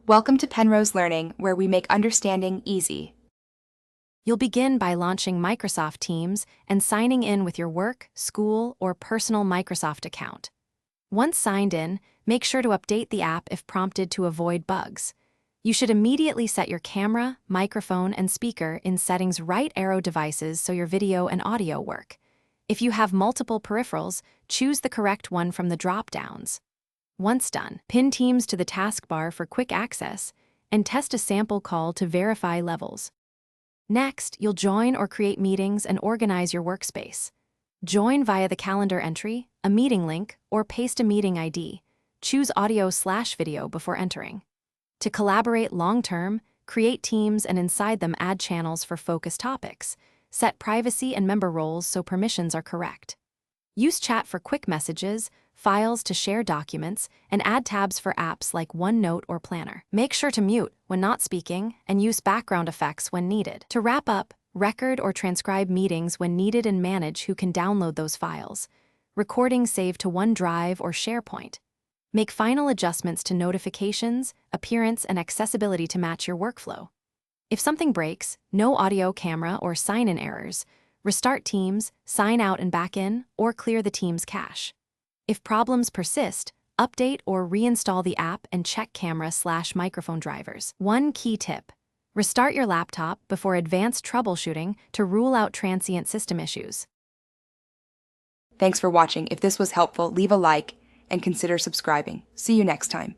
Welcome to Penrose Learning, where we make understanding easy. You'll begin by launching Microsoft Teams and signing in with your work, school, or personal Microsoft account. Once signed in, make sure to update the app if prompted to avoid bugs. You should immediately set your camera, microphone, and speaker in settings right arrow devices so your video and audio work. If you have multiple peripherals, choose the correct one from the drop-downs. Once done, pin Teams to the taskbar for quick access and test a sample call to verify levels. Next, you'll join or create meetings and organize your workspace. Join via the calendar entry, a meeting link, or paste a meeting ID. Choose audio/video before entering. To collaborate long-term, create teams and inside them add channels for focus topics. Set privacy and member roles so permissions are correct. Use chat for quick messages, files to share documents, and add tabs for apps like OneNote or Planner. Make sure to mute when not speaking and use background effects when needed. To wrap up, record or transcribe meetings when needed and manage who can download those files. Recordings save to OneDrive or SharePoint. Make final adjustments to notifications, appearance, and accessibility to match your workflow. If something breaks, no audio, camera, or sign-in errors, restart Teams, sign out and back in, or clear the Teams cache. If problems persist, update or reinstall the app and check camera/microphone drivers. One key tip: restart your laptop before advanced troubleshooting to rule out transient system issues. Thanks for watching. If this was helpful, leave a like and consider subscribing. See you next time.